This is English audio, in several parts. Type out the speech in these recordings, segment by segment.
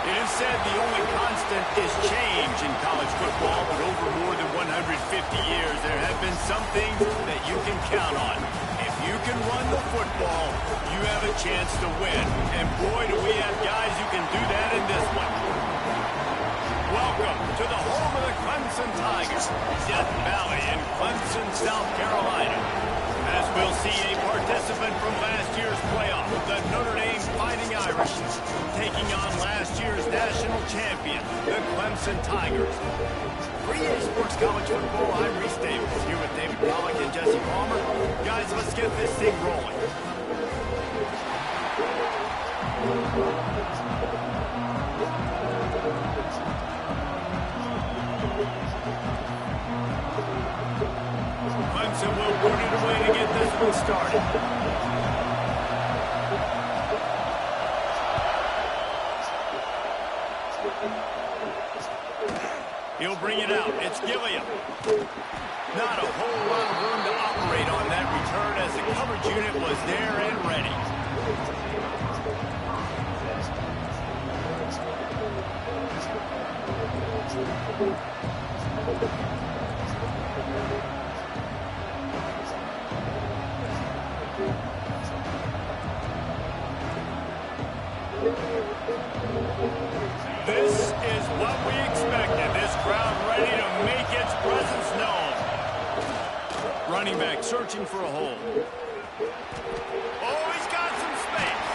It is said the only constant is change in college football, but over more than 150 years, there have been some things that you can count on. If you can run the football, you have a chance to win. And boy, do we have guys who can do that in this one. Welcome to the home of the Clemson Tigers, Death Valley in Clemson, South Carolina. As we'll see a participant from last year's playoff, the Notre Dame Fighting Irish, taking on last year's national champion, the Clemson Tigers. For EA Sports College Football, I'm Reese Davis, here with David Pollack and Jesse Palmer. Guys, let's get this thing rolling. Clemson will put it away to get this one started. He'll bring it out. It's Gilliam. Not a whole lot of room to operate on that return as the coverage unit was there and ready. This is what we expected. This crowd ready to make its presence known. Running back searching for a hole. Oh, he's got some space.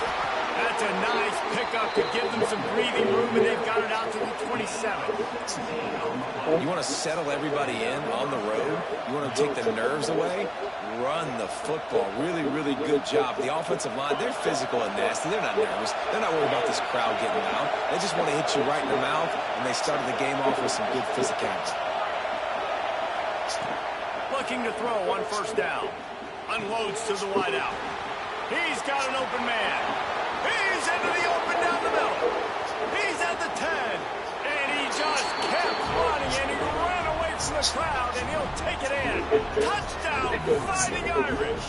That's a nice pickup to give them some breathing room, and they've got it out to the 27. You want to settle everybody in on the road? You want to take the nerves away? Run the football. Really, really good job. The offensive line, they're physical and nasty. They're not nervous. They're not worried about this crowd getting loud. They just want to hit you right in the mouth, and they started the game off with some good physicality. Looking to throw on first down. Unloads to the wideout. He's got an open man. He's into the open down the middle. He's at the 10. And he just kept running, and he ran away from the crowd, and he'll take it in. Touchdown, Fighting Irish.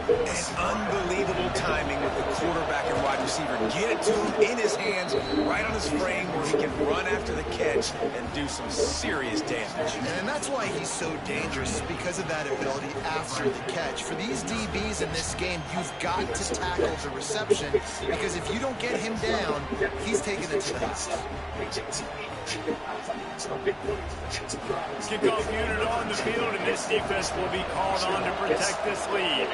And unbelievable timing with the quarterback and wide receiver. Get it to him in his hands, right on his frame, where he can run after the catch and do some serious damage. And that's why he's so dangerous, because of that ability after the catch. For these DBs in this game, you've got to tackle the reception, because if you don't get him down, he's taking it to the house. Kickoff unit on the field, and this defense will be called on to protect this lead.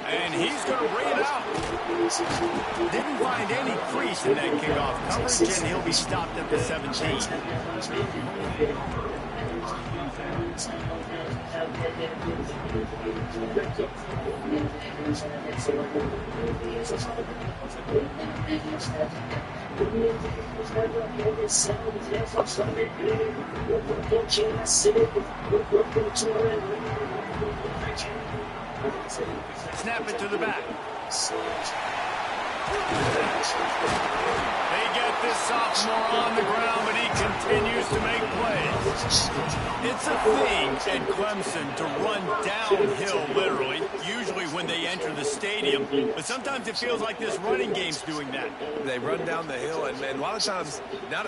And he's going to bring it out. Didn't find any crease in that kickoff coverage, and he'll be stopped at the 17. Snap it to the back. They get this sophomore on the ground, but he continues continues to make plays. It's a thing at Clemson to run downhill, literally, usually when they enter the stadium. But sometimes it feels like this running game's doing that. They run down the hill, and a lot of times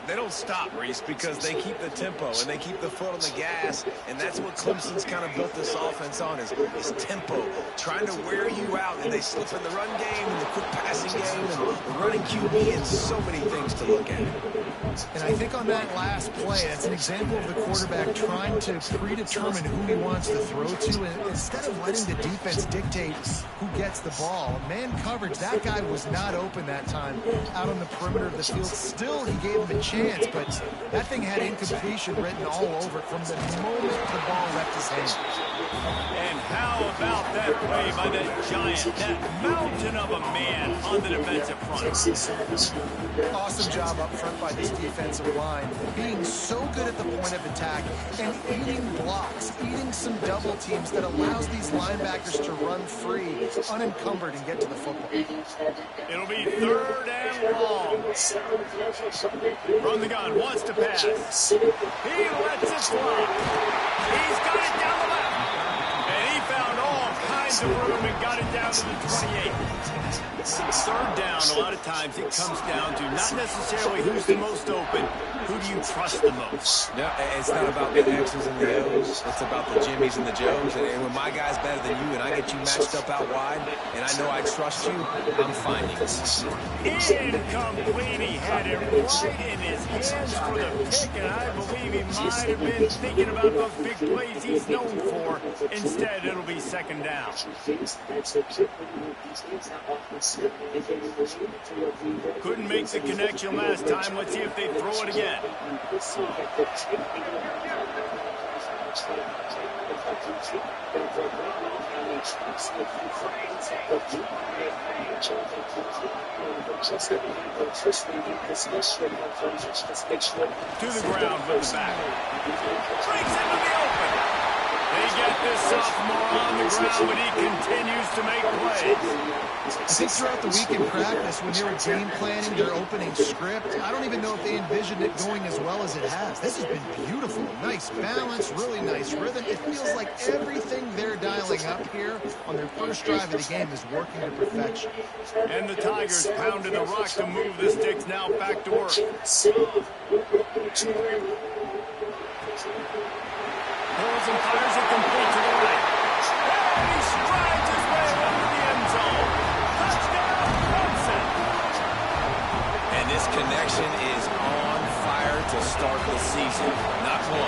they don't stop, Reese, because they keep the tempo and they keep the foot on the gas, and that's what Clemson's kind of built this offense on is tempo, trying to wear you out, and they slip in the run game and the quick passing game and the running QB and so many things to look at. And I think on that last play, that's an example of the quarterback trying to predetermine who he wants to throw to, and instead of letting the defense dictate who gets the ball. Man coverage, that guy was not open that time out on the perimeter of the field. Still, he gave him a chance, but that thing had incompletion written all over it from the moment the ball left his hand. And how about that play by that giant, that mountain of a man on the defensive front? Awesome job up front by this defensive line, being so good at the point of attack and eating blocks, eating some double teams that allows these linebackers to run free, unencumbered, and get to the football. It'll be 3rd and long. From the gun, wants to pass. He lets it fly. He's got it down the left. And he found all kinds of room and got it down to the 28. 3rd down, a lot of times it comes down to not necessarily who's the most open, who do you trust the most? No, it's not about the X's and the O's. It's about the Jimmies and the Joes. And when my guy's better than you and I get you matched up out wide and I know I trust you, I'm finding it. Incomplete. He had it right in his hands for the pick, and I believe he might have been thinking about those big plays he's known for. Instead, it'll be 2nd down. Couldn't make the connection last time. Let's see if they throw it again. To the ground with the back. Breaks into the open. They get this sophomore on the ground, but he continues to make plays. I think throughout the week in practice, when they were game planning their opening script, I don't even know if they envisioned it going as well as it has. This has been beautiful. Nice balance, really nice rhythm. It feels like everything they're dialing up here on their first drive of the game is working to perfection. And the Tigers pounded the rock to move the sticks now back to work. Pulls and fires it complete to the right. And he strides his way into the end zone. Touchdown, Clemson. And this connection is on fire to start the season. Not 1,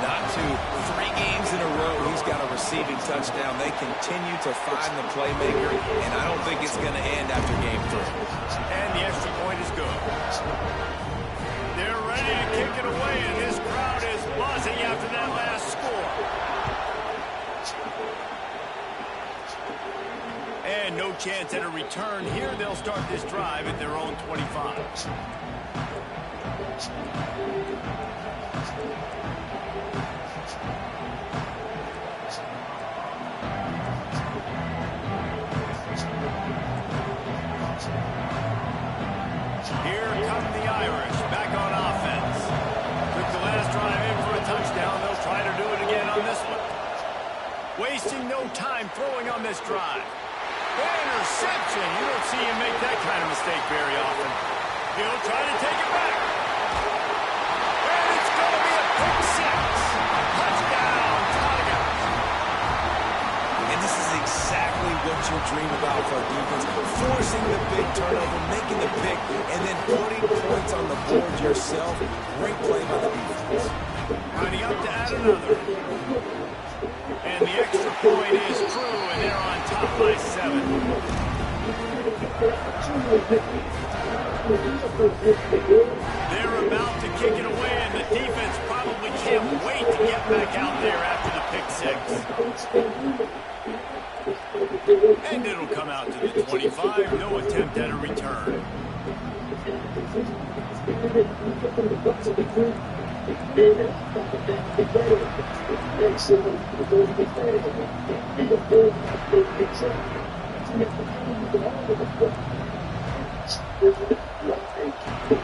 not 2, 3 games in a row. He's got a receiving touchdown. They continue to find the playmaker, and I don't think it's going to end after game 3. And the extra point is good. They're ready to kick it away, and this crowd is buzzing after that last score. And no chance at a return here. They'll start this drive at their own 25. Here come the Irish back on offense. Took the last drive in for a touchdown. They'll try to do it again on this one. Wasting no time throwing on this drive. Interception. You don't see him make that kind of mistake very often. He'll try to take it back. And it's going to be a pick 6. Touchdown, Tigers. And this is exactly what you dream about for a defense. Forcing the big turnover, making the pick, and then putting points on the board yourself. Great play by the defense. Lining up to add another. And the extra point is true, and they're on top by 7. They're about to kick it away, and the defense probably can't wait to get back out there after the pick 6. And it'll come out to the 25. No attempt at a return. Notre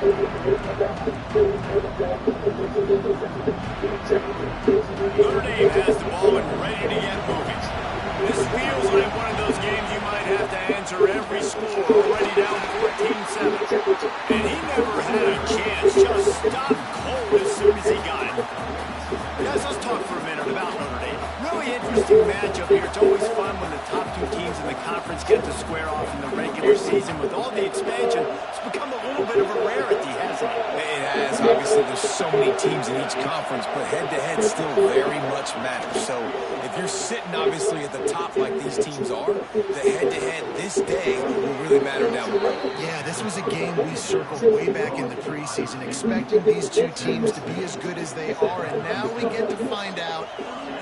Dame has the ball and ready to get moving. This feels like one of those games you might have to answer every score, already down 14-7. And he never had a chance, just stopped cold as soon as he got it. Guys, let's talk for a minute about Notre Dame. Really interesting matchup here. It's always fun when the top two teams in the conference get to square off in the regular season. With all the expansion, it's become a little bit of a rarity, hasn't it? It has. Obviously, there's so many teams in each conference, but head-to-head still very much matters. So if you're sitting, obviously, at the top like these teams are, the head-to-head this day will really matter down the road. Yeah, this was a game we circled way back in the preseason, expecting these two teams to be as good as they are, and now we get to find out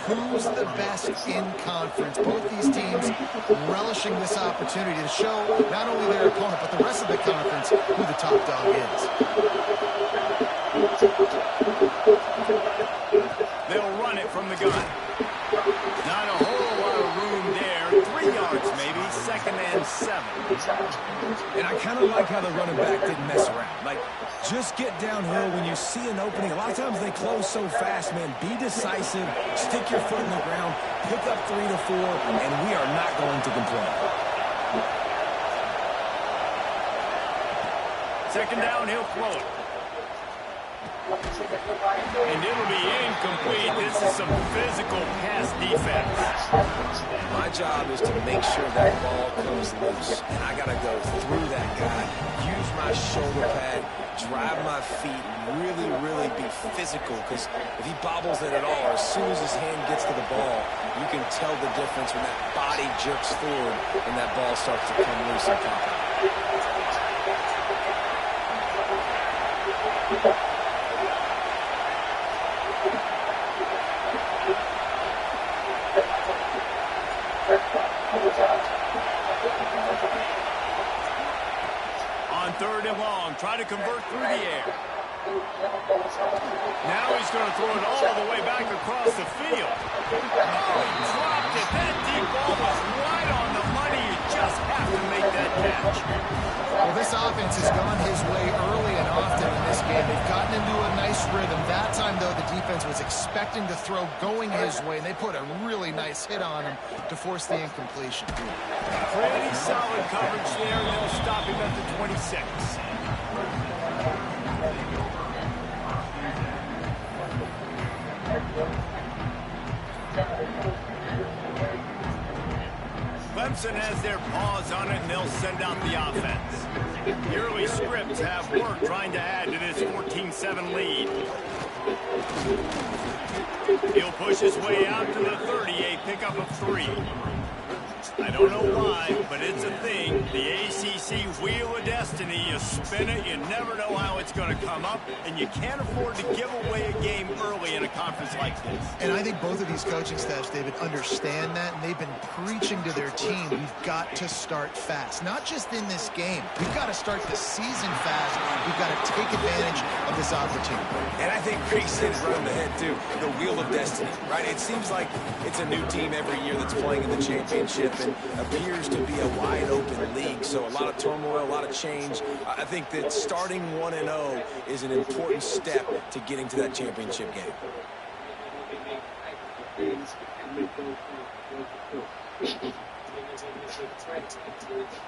who's the best in conference. Both these teams relishing this opportunity to show not only their opponent, but the rest of the conference who the top dog is. They'll run it from the gun. Not a whole lot of room there. 3 yards maybe, 2nd and 7. And I kind of like how the running back didn't mess around. Like, just get downhill when you see an opening. A lot of times they close so fast, man. Be decisive, stick your foot in the ground, pick up 3 to 4, and we are not going to complain. 2nd down, he'll throw it. And it'll be incomplete. This is some physical pass defense. My job is to make sure that ball comes loose. And I got to go through that guy, use my shoulder pad, drive my feet, really, really be physical. Because if he bobbles it at all, or as soon as his hand gets to the ball, you can tell the difference when that body jerks forward and that ball starts to come loose and pop out. On 3rd and long, try to convert through the air. Now he's going to throw it all the way back across the field. Oh, he dropped it. That deep ball was right on the money. You just have to make that catch. Well, this offense has gone his way early and often in this game. They've gotten into a nice rhythm. That time, though, the defense was expecting the throw going his way, and they put a really nice hit on him to force the incompletion. Pretty solid coverage there, and they'll stop him at the 26. Clemson has their paws on it, and they'll send out the offense. The early scripts have worked trying to add to this 14-7 lead. He'll push his way out to the 38, pick up a 3. I don't know why, but it's a thing. The ACC Wheel of Destiny, you spin it, you never know how it's going to come up, and you can't afford to give away a game early in a conference like this. And I think both of these coaching staffs, David, understand that, and they've been preaching to their team, we've got to start fast. Not just in this game. We've got to start the season fast. We've got to take advantage of this opportunity. And I think Reese hit it right on the head, too. The Wheel of Destiny, right? It seems like it's a new team every year that's playing in the championship and appears to be a wide-open league. So a lot of turmoil, a lot of change. I think that starting 1-0 is an important step to getting to that championship game.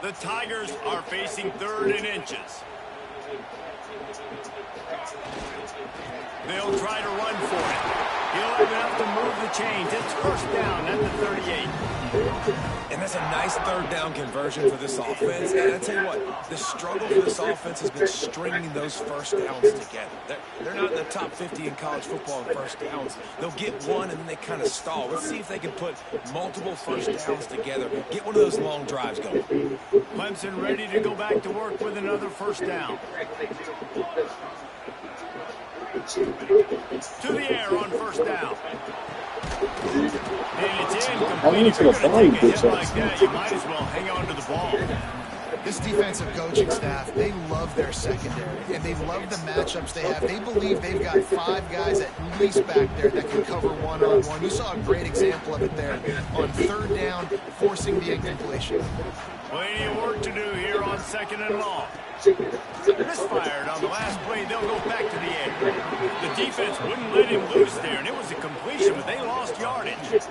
The Tigers are facing 3rd and inches. They'll try to run for it. He'll have enough to move the chains. It's 1st down at the 38. And that's a nice 3rd down conversion for this offense. And I tell you what, the struggle for this offense has been stringing those 1st downs together. They're not in the top 50 in college football in 1st downs. They'll get one and then they kind of stall. Let's see if they can put multiple 1st downs together. Get one of those long drives going. Clemson ready to go back to work with another 1st down. To the air on 1st down. And it's incomplete. If you're going to take a hit like that, you might as well hang on to the ball. This defensive coaching staff, they love their secondary, and they love the matchups they have. They believe they've got 5 guys at least back there that can cover one-on-one. You saw a great example of it there on 3rd down, forcing the incompletion. Plenty of work to do here on 2nd and long. Misfired on the last play. They'll go back to the air. The defense wouldn't let him loose there, and it was a completion, but they lost yardage.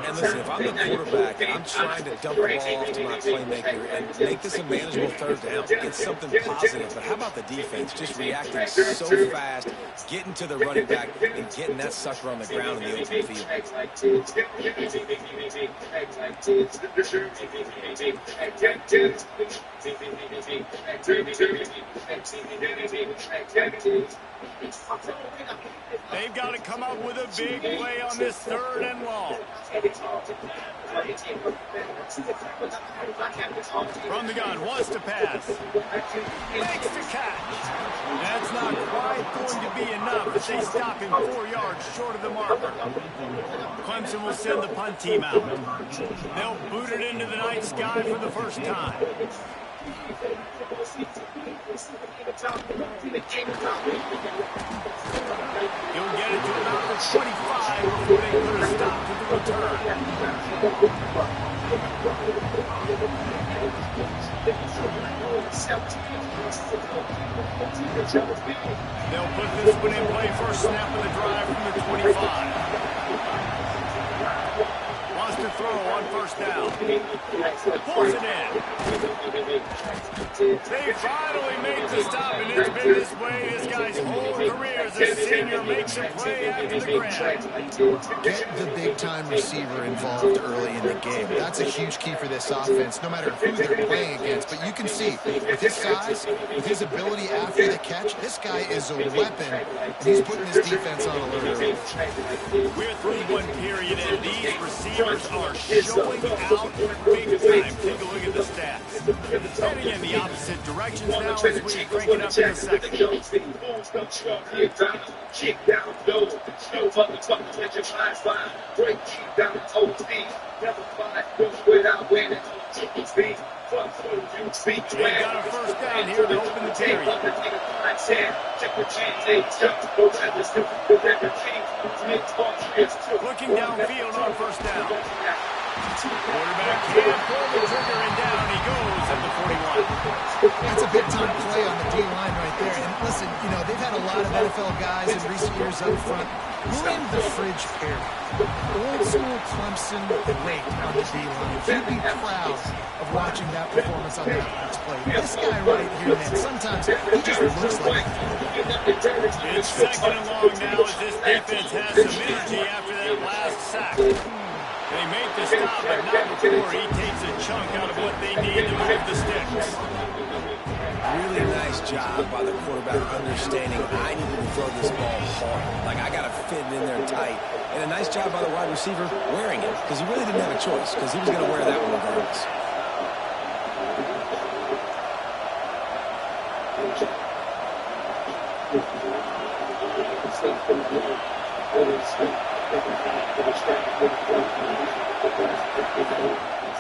And listen, if I'm the quarterback, I'm trying to dump the ball off to my playmaker and make this a manageable 3rd down. Get something positive. But how about the defense just reacting so fast, getting to the running back, and getting that sucker on the ground in the open field? They've got to come up with a big play on this 3rd and long. From the gun, wants to pass. Makes the catch. That's not quite going to be enough, but they stop him 4 yards short of the marker. Clemson will send the punt team out. They'll boot it into the night sky for the first time. He'll get it to about the 25 before they put a stop to the return. They'll put this one in play first snap of the drive from the 25. Wants to throw on 1st down. Pulls it in. They finally make the stop, and it's been this way his guy's whole career as a senior makes a play after the grab. Get the big-time receiver involved early in the game. That's a huge key for this offense, no matter who they're playing against. But you can see, with his size, with his ability after the catch, this guy is a weapon, and he's putting his defense on alert early. We're through 1 period, and these receivers are showing out big time. Take a look at the stats. Heading in the opposite directions now as we crank it up in a second. They got a 1st down here to open the period. Looking downfield on 1st down. Quarterback can't pull the trigger, and down he goes at the 41. That's a big-time play on the D-line right there. And listen, you know, they've had a lot of NFL guys in recent years up front. William the Fridge Perry, old-school Clemson great on the D-line. You'd be proud of watching that performance on that last play. This guy right here, man, sometimes he just looks like it. It's 2nd and long now as this defense has some energy after that last sack. They make the stop, but not before he takes a chunk out of what they need to move the sticks. Really nice job by the quarterback understanding I need to throw this ball hard. Like, I got to fit it in there tight. And a nice job by the wide receiver wearing it, because he really didn't have a choice, because he was going to wear that one regardless.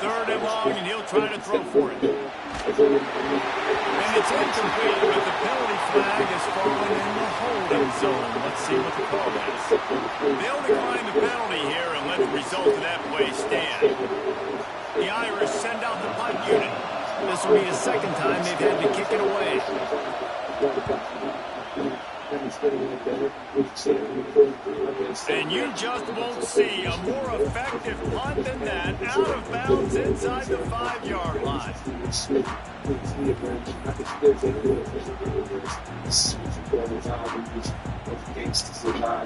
Third and long, and he'll try to throw for it. And it's incomplete, but the penalty flag has fallen in the holding zone. Let's see what the call is. They'll decline the penalty here and let the result of that play stand. The Irish send out the punt unit. This will be the 2nd time they've had to kick it away. And you just won't see a more effective punt than that, out of bounds inside the 5-yard line.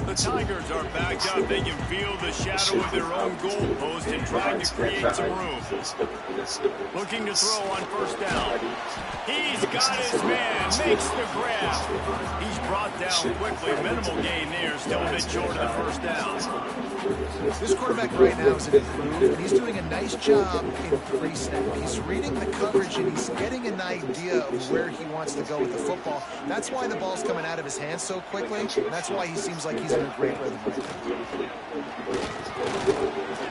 The Tigers are backed up. They can feel the shadow of their own goalpost and trying to create some room. Looking to throw on 1st down. He's got his man, makes the grab. He's brought down quickly. Minimal gain there, still a bit short of the 1st down. This quarterback right now is improved, and he's doing a nice job in pre-snap. He's reading the coverage, and he's getting getting an idea of where he wants to go with the football. That's why the ball's coming out of his hands so quickly. And that's why he seems like he's in a great rhythm right now.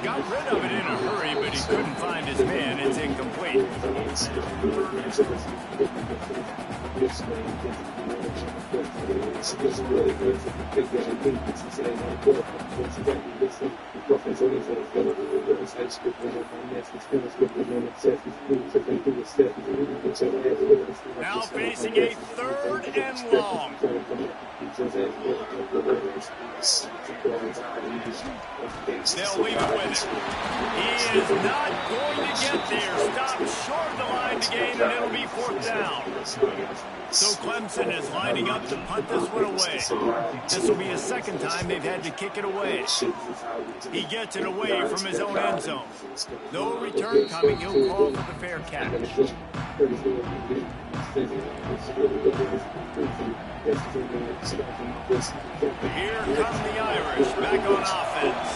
Got rid of it in a hurry, but he couldn't find his man. It's incomplete. Now facing a 3rd and long. They'll leave it with it. He is not going to get there. Stopped short of the line to gain, and it'll be 4th down. So Clemson is lining up to punt this one away. This will be the 2nd time they've had to kick it away. He gets it away from his own end zone. No return coming. He'll call for the fair catch. Here come the Irish back on offense.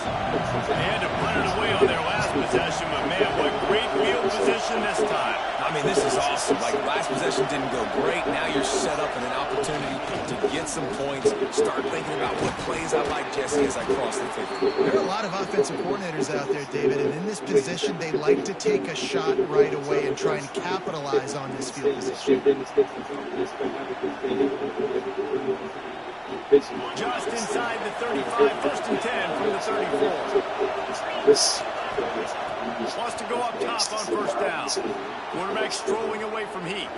They had to punt it away on their last possession, but man, what great field position this time. I mean, this is awesome. Like, last possession didn't go great. Now you're set up in an opportunity to get some points. Start thinking about what plays I like, Jesse, as I cross the 50. There are a lot of offensive coordinators out there, David, and in this position, they like to take a shot right away and try and capitalize on this field position. Just inside the 35, 1st and 10 from the 34. Wants to go up top on 1st down. Quarterback strolling away from Heat.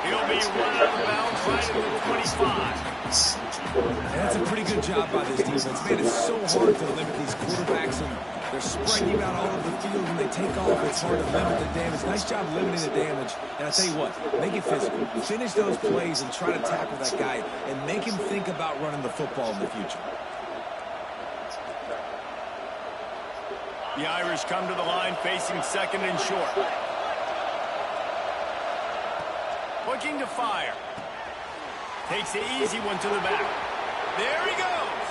He'll be run out of bounds right at the 25. That's a pretty good job by this defense. Man, it's so hard to limit these quarterbacks, and they're spreading you out all over the field. When they take off, it's hard to limit the damage. Nice job limiting the damage. And I tell you what, make it physical. Finish those plays and try to tackle that guy and make him think about running the football in the future. The Irish come to the line facing 2nd and short. Looking to fire. Takes the easy one to the back. There he goes.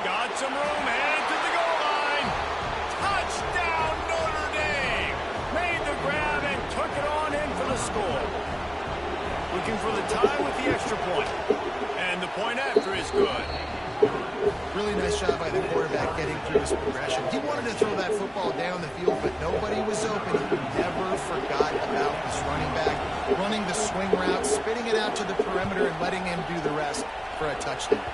Got some room, headed to the goal line. Touchdown, Notre Dame. Made the grab and took it on in for the score. Looking for the tie with the extra point. And the point after is good. Really nice job by the quarterback getting through his progression. He wanted to throw that football down the field, but nobody was open. He never forgot about his running back, running the swing route, spitting it out to the perimeter, and letting him do the rest for a touchdown.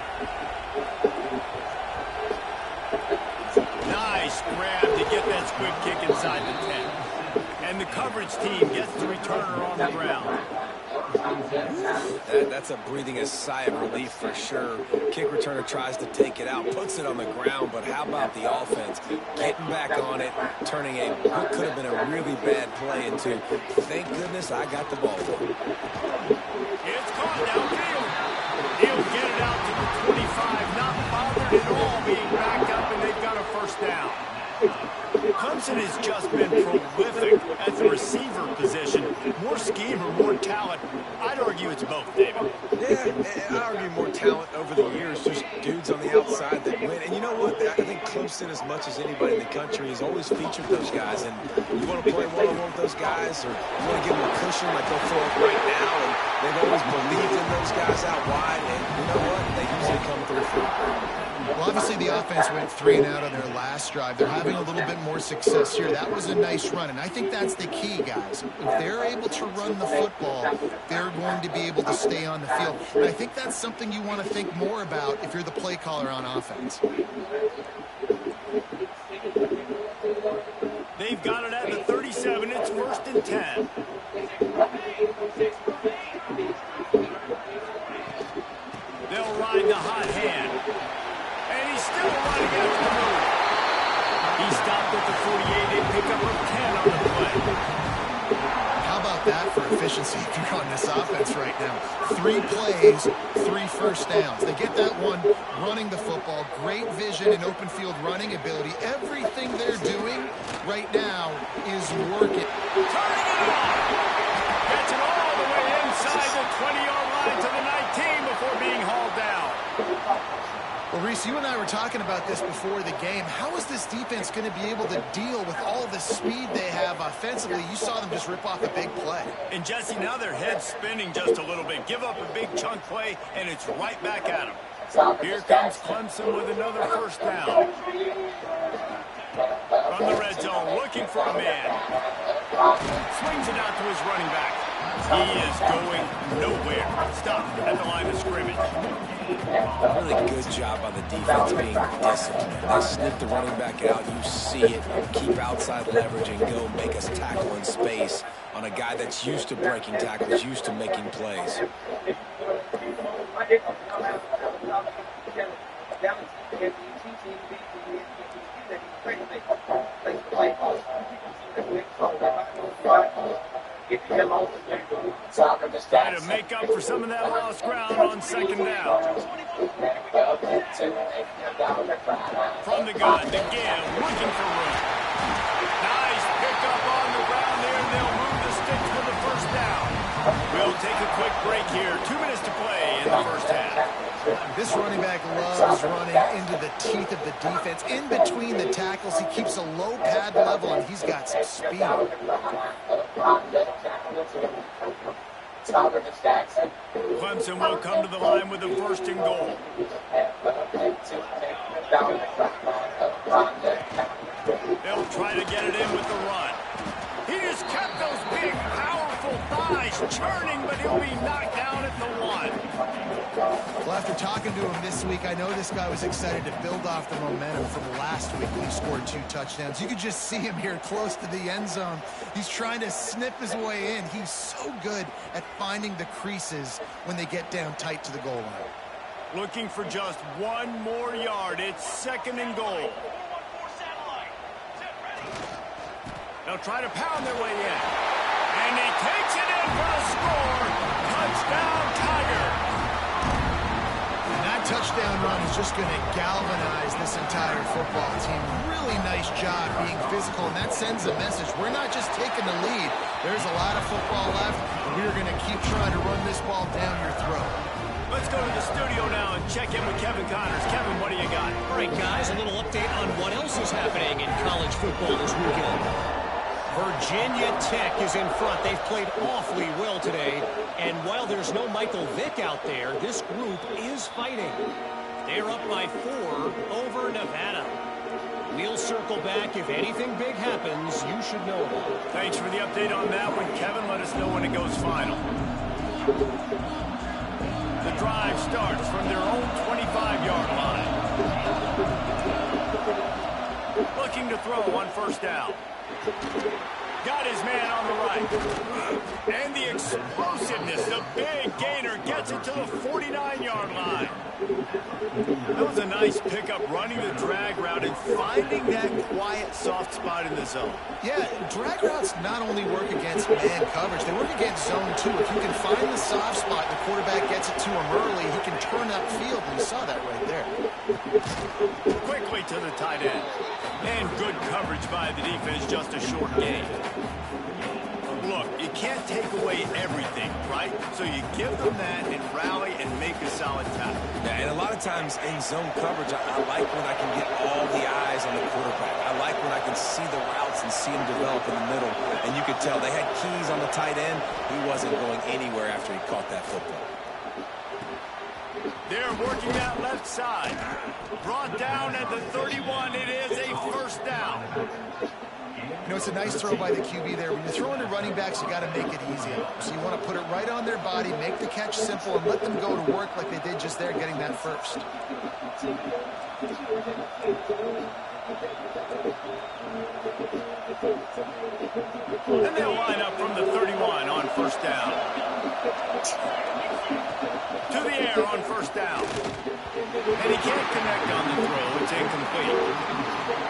Nice grab to get that squib kick inside the 10. And the coverage team gets the returner on the ground. That's a breathing sigh of relief for sure. Kick returner tries to take it out, puts it on the ground, but how about the offense getting back on it, turning what could have been a really bad play into, thank goodness I got the ball. It's caught downfield. He'll get it out to the 25, not bothered at all being backed up, and they've got a 1st down. Clemson has just been prolific at the receiver position. More scheme or more talent? I'd argue it's both, David. Yeah, I'd argue more talent over the years, just dudes on the outside that win. And you know what? I think Clemson, as much as anybody in the country, has always featured those guys. And you want to play one-on-one with those guys, or you want to give them a cushion like they'll throw it right now. And they've always believed in those guys out wide. And you know what? They usually come through for them. Well, obviously the offense went 3 and out on their last drive. They're having a little bit more success here. That was a nice run, and I think that's the key, guys. If they're able to run the football, they're going to be able to stay on the field. And I think that's something you want to think more about if you're the play caller on offense. They've got it at the 37. It's 1st and 10. They'll ride the hot hand. And he's still running after the move. He stopped at the 48. They pick up a 10 on the play. How about that for efficiency if you're on this offense right now? 3 plays, 3 first downs. They get that one running the football. Great vision and open field running ability. Everything they're doing right now is working. Turning it on. Gets it all the way inside the 20-yard line to the 19 before being hauled down. Well, Reese, you and I were talking about this before the game. How is this defense going to be able to deal with all the speed they have offensively? You saw them just rip off a big play. And, Jesse, now their head's spinning just a little bit. Give up a big chunk play, and it's right back at them. Here comes Clemson with another first down. From the red zone, looking for a man. Swings it out to his running back. He is going nowhere. Stop at the line of scrimmage. Really good job on the defense being disciplined. They snip the running back out. You see it. Keep outside leverage and go make us tackle in space on a guy that's used to breaking tackles, used to making plays. Try to make up for some of that lost ground on second down. From the gun, the give, looking for room. Nice pickup on the ground there, and they'll move the sticks for the first down. We'll take a quick break here. 2 minutes to play in the first half. This running back loves running into the teeth of the defense. In between the tackles, he keeps a low pad level, and he's got some speed. Clemson will come to the line with a first and goal. They'll try to get it in with the run. He just kept those big, powerful thighs churning, but he'll be knocked down at the 1. Well, after talking to him this week, I know this guy was excited to build off the momentum from last week when he scored 2 touchdowns. You could just see him here close to the end zone. He's trying to snip his way in. He's so good at finding the creases when they get down tight to the goal line. Looking for just 1 more yard. It's second and goal. They'll try to pound their way in. And he takes it in for the score. Touchdown, Tiger. And that touchdown run is just going to galvanize this entire football team. Really nice job being physical, and that sends a message. We're not just taking the lead. There's a lot of football left, and we're going to keep trying to run this ball down your throat. Let's go to the studio now and check in with Kevin Connors. Kevin, what do you got? All right, guys, a little update on what else is happening in college football this weekend. Virginia Tech is in front. They've played awfully well today. And while there's no Michael Vick out there, this group is fighting. They're up by 4 over Nevada. We'll circle back. If anything big happens, you should know about it. Thanks for the update on that one, Kevin. Let us know when it goes final. The drive starts from their own 25-yard line. Looking to throw on first down. Got his man on the right. And the explosiveness, the big gainer gets it to the 49-yard line. That was a nice pickup, running the drag route and finding that quiet, soft spot in the zone. Yeah, drag routes not only work against man coverage, they work against zone too. If you can find the soft spot and the quarterback gets it to him early, he can turn upfield, and you saw that right there. Quickly to the tight end. And good coverage by the defense, just a short gain. Look, you can't take away everything, right? So you give them that and rally and make a solid tackle. Yeah, and a lot of times in zone coverage, I like when I can get all the eyes on the quarterback. I like when I can see the routes and see him develop in the middle. And you could tell they had keys on the tight end. He wasn't going anywhere after he caught that football. They're working that left side. Brought down at the 31. It is a first down. You know, it's a nice throw by the QB there. When you're throwing to running backs, you got to make it easy. So you want to put it right on their body, make the catch simple, and let them go to work like they did just there, getting that first. And they'll line up from the 31 on first down. To the air on first down. And he can't connect on the throw. It's incomplete.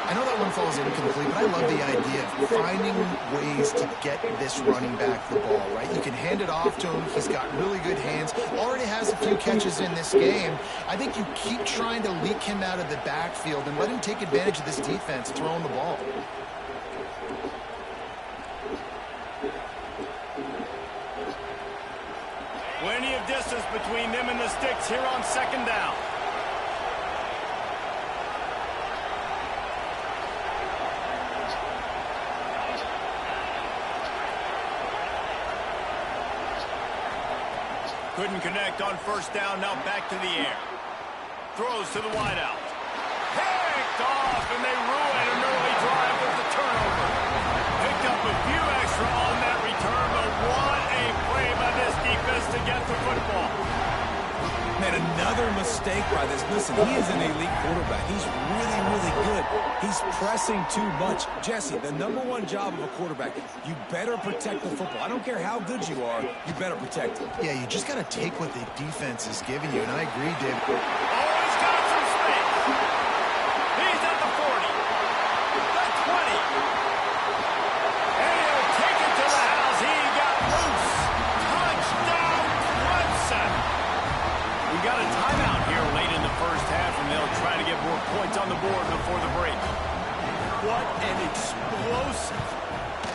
I know that one falls incomplete, but I love the idea of finding ways to get this running back the ball, right? You can hand it off to him. He's got really good hands. Already has a few catches in this game. I think you keep trying to leak him out of the backfield and let him take advantage of this defense throwing the ball. Plenty of distance between them and the sticks here on second down. Couldn't connect on first down. Now back to the air. Throws to the wideout. Picked off, and they ruin an early drive with the turnover. Picked up a few extra on that return, but what a play by this defense to get the football. Man, another mistake by this. Listen, he is an elite quarterback. He's really, really good. He's pressing too much. Jesse, the #1 job of a quarterback, you better protect the football. I don't care how good you are, you better protect it. Yeah, you just got to take what the defense is giving you, and I agree, Dave. Oh, he's got some space. He's at the 40, the 20. And he'll take it to the house. He got loose. Touchdown, Clemson. We got a timeout here late in the first half, and they'll try to get more points on the board before the break. What an explosive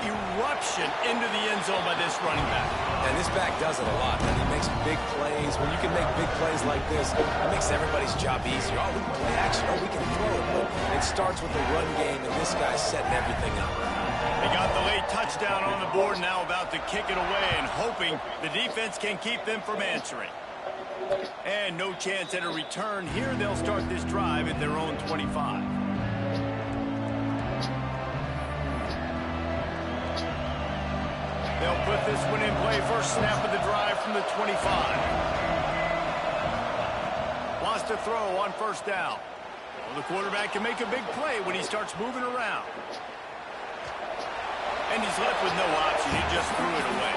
eruption into the end zone by this running back. And this back does it a lot, man. He makes big plays. When you can make big plays like this, it makes everybody's job easier. Oh, we can play action. Oh, we can throw it. But it starts with the run game, and this guy's setting everything up. They got the late touchdown on the board, now about to kick it away and hoping the defense can keep them from answering. And no chance at a return. Here they'll start this drive at their own 25. They'll put this one in play. First snap of the drive from the 25. Wants to throw on first down. Well, the quarterback can make a big play when he starts moving around. And he's left with no option. He just threw it away.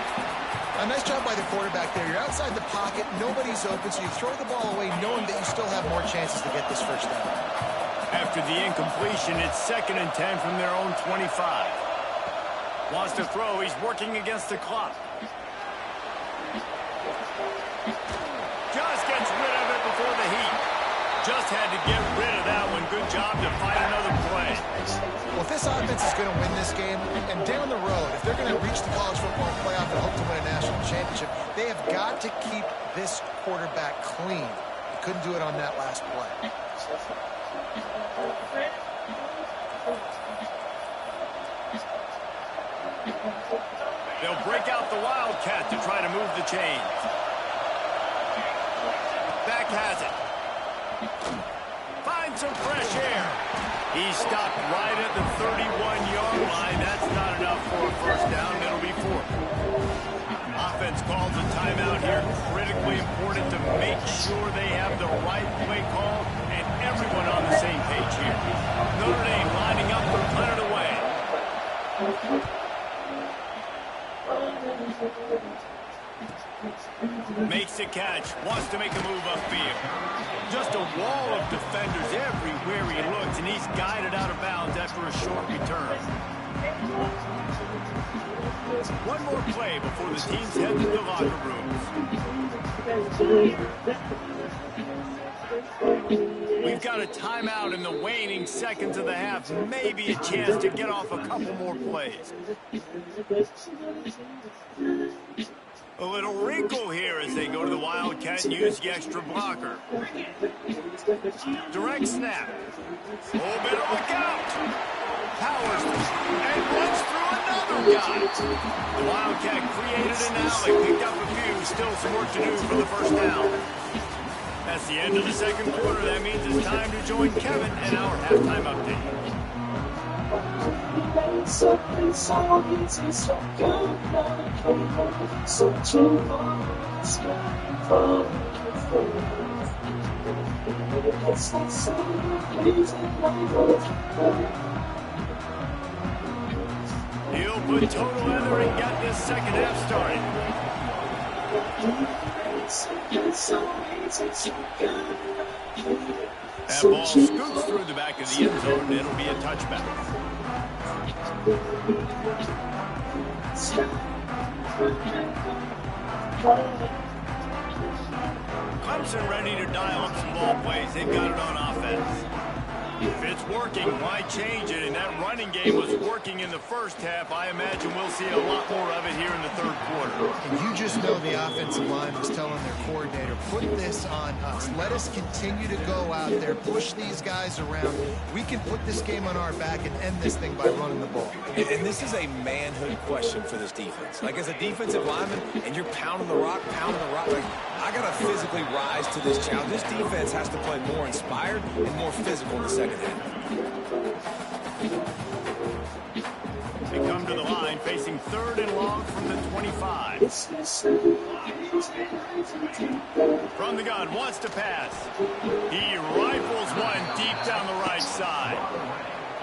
A nice job by the quarterback there. You're outside the pocket. Nobody's open, so you throw the ball away knowing that you still have more chances to get this first down. After the incompletion, it's 2nd and 10 from their own 25. Wants to throw. He's working against the clock. Just gets rid of it before the heat. Just had to get rid of that one. Good job to find another play. Well, if this offense is going to win this game, and down the road, if they're going to reach the college football playoff and hope to win a national championship, they have got to keep this quarterback clean. He couldn't do it on that last play. They'll break out the Wildcat to try to move the chains. Back has it. Find some fresh air. He stopped right at the 31-yard line. That's not enough for a first down. It'll be 4th. Offense calls a timeout here. Critically important to make sure they have the right play call and everyone on the same page here. Notre Dame lining up to punt it away. Makes the catch, wants to make a move upfield. Just a wall of defenders everywhere he looks, and he's guided out of bounds after a short return. One more play before the teams head to the locker rooms. We've got a timeout in the waning seconds of the half. Maybe a chance to get off a couple more plays. A little wrinkle here as they go to the Wildcat and use the extra blocker. Direct snap. Oh, better look out. Powers and runs through another guy. The Wildcat created an alley, picked up a few. Still some work to do for the first down. That's the end of the second quarter. That means it's time to join Kevin in our halftime update. He'll put total leather and get this second half started. That ball scoots through the back of the end zone, and it'll be a touchback. Clemson ready to dial up some ball plays. They've got it on offense. If it's working, why change it? And that running game was working in the first half. I imagine we'll see a lot more of it here in the third quarter. And you just know the offensive line was telling their coordinator, put this on us. Let us continue to go out there, push these guys around. We can put this game on our back and end this thing by running the ball. And this is a manhood question for this defense. Like, as a defensive lineman, and you're pounding the rock, like, I got to physically rise to this challenge. This defense has to play more inspired and more physical in the second half. They come to the line facing 3rd and long from the 25. From the gun, wants to pass. He rifles one deep down the right side.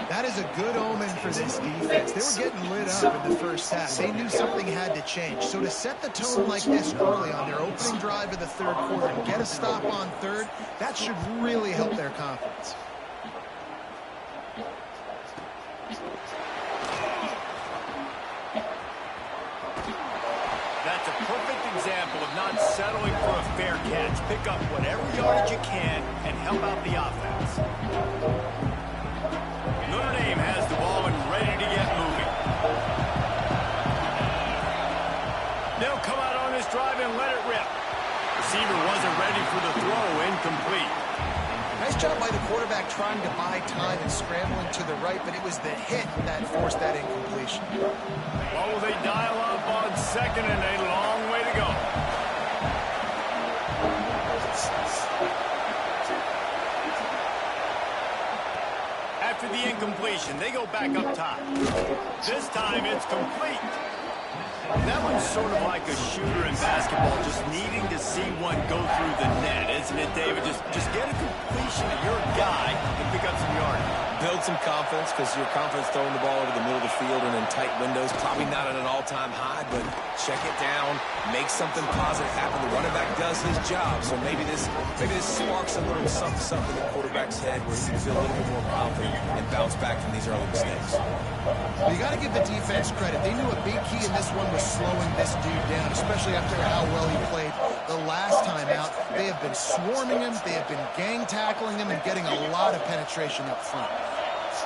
That is a good omen for this defense. They were getting lit up in the first half. They knew something had to change. So to set the tone like this early on their opening drive of the 3rd quarter and get a stop on 3rd, that should really help their confidence. That's a perfect example of not settling for a fair catch. Pick up whatever yardage you can and help out the offense. Notre Dame has the ball and ready to get moving. They'll come out on this drive and let it rip. Receiver wasn't ready for the throw, incomplete. Nice job by the quarterback trying to buy time and scrambling to the right, but it was the hit that forced that incompletion. Oh, they dial up on 2nd and a long way to go. After the incompletion, they go back up top. This time it's complete. That one's sort of like a shooter in basketball, just needing to see one go through the net, isn't it, David? Just get a completion to your guy and pick up some yardage. Build some confidence, because your confidence throwing the ball over the middle of the field and in tight windows, probably not at an all-time high, but check it down, make something positive happen. The running back does his job, so maybe this sparks a little something in the quarterback's head where he can feel a little bit more confident and bounce back from these early mistakes. Well, you got to give the defense credit. They knew a big key in this one was slowing this dude down, especially after how well he played the last time out. They have been swarming him, they have been gang tackling him, and getting a lot of penetration up front.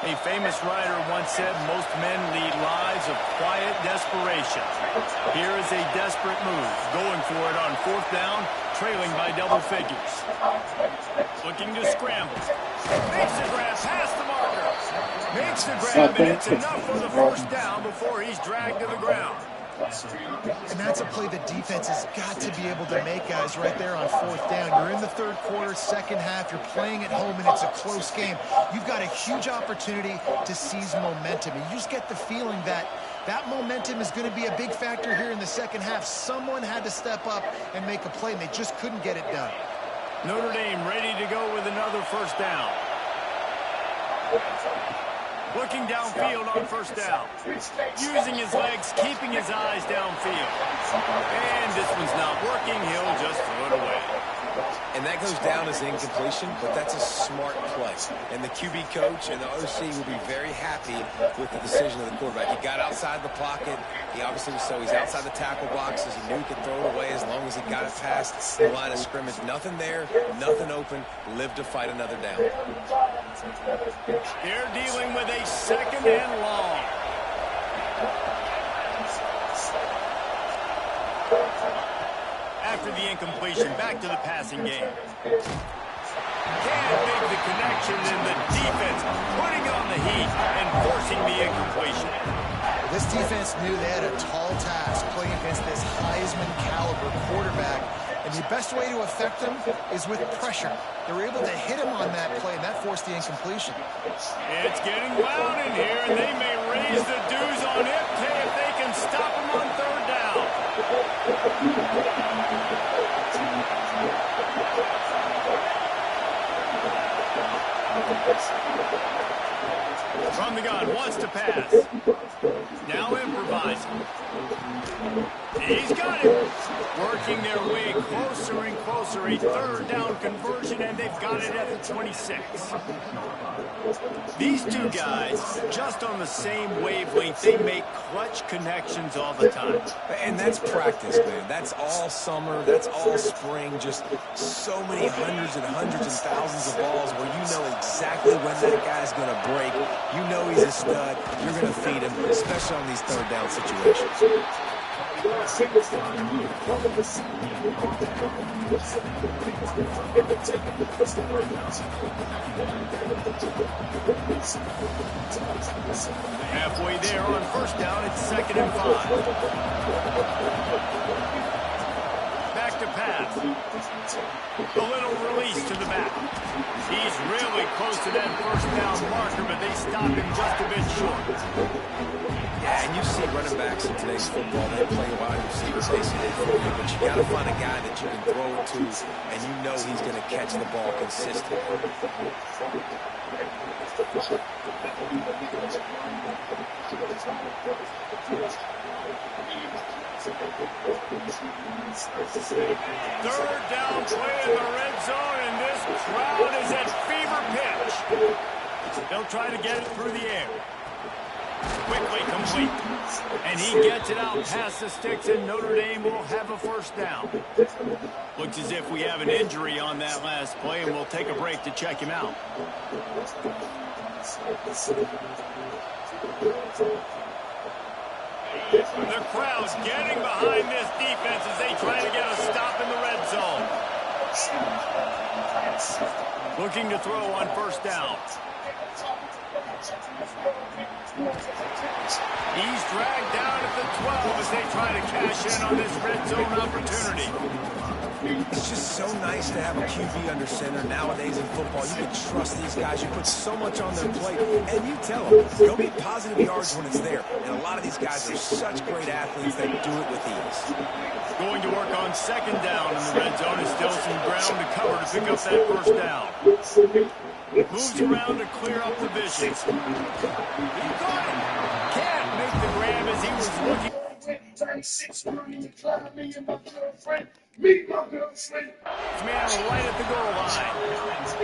A famous writer once said, most men lead lives of quiet desperation. Here is a desperate move, going for it on 4th down, trailing by double figures. Looking to scramble. Makes the grab past the marker. Makes the grab, and it's enough for the 1st down before he's dragged to the ground. And that's a play the defense has got to be able to make, guys, right there on 4th down. You're in the 3rd quarter, 2nd half. You're playing at home, and it's a close game. You've got a huge opportunity to seize momentum. And you just get the feeling that that momentum is going to be a big factor here in the 2nd half. Someone had to step up and make a play, and they just couldn't get it done. Notre Dame ready to go with another 1st down. Looking downfield on 1st down. Using his legs, keeping his eyes downfield. And this one's not working. He'll just throw it away. And that goes down as incompletion, but that's a smart play. And the QB coach and the OC will be very happy with the decision of the quarterback. He got outside the pocket. He obviously was he's outside the tackle boxes. He knew he could throw it away as long as he got it past the line of scrimmage. Nothing there, nothing open. Live to fight another down. They're dealing with a 2nd and long. After the incompletion, back to the passing game. Can't make the connection, and the defense putting on the heat and forcing the incompletion. This defense knew they had a tall task playing against this Heisman caliber quarterback, and the best way to affect him is with pressure. They were able to hit him on that play, and that forced the incompletion. It's getting loud in here, and they may raise the dues on it if they can stop him on 3rd down. From the gun, wants to pass. Now improvising. He's got it. Working their way closer and closer. A 3rd down conversion, and they've got it at the 26. These two guys, just on the same wavelength, they make clutch connections all the time. And that's practice, man. That's all summer. That's all spring. Just so many hundreds and thousands of balls where you know exactly when that guy's going to break. You know he's a stud. You're going to feed him, especially on these 3rd down situations. Halfway there on 1st down, it's 2nd and 5. Back to pass. A little release to the back. He's really close to that first down marker, but they stop him just a bit short. Yeah, and you see running backs in today's football, they play wide receiver basically for you, but you got to find a guy that you can throw it to, and you know he's going to catch the ball consistently. Third down play in the red zone, and this crowd is at fever pitch. They'll try to get it through the air. Quickly complete. And he gets it out past the sticks, and Notre Dame will have a first down. Looks as if we have an injury on that last play, and we'll take a break to check him out. The crowd's getting behind this defense as they try to get a stop in the red zone. Looking to throw on first down. He's dragged down at the 12 as they try to cash in on this red zone opportunity. It's just so nice to have a QB under center nowadays in football. You can trust these guys. You put so much on their plate, and you tell them, go get positive yards when it's there. And a lot of these guys are such great athletes that do it with ease. Going to work on second down in the red zone. Is still some ground to cover to pick up that first down. Moves around to clear up the vision. He got it. Can't make the grab as he was looking. Man right at the goal line.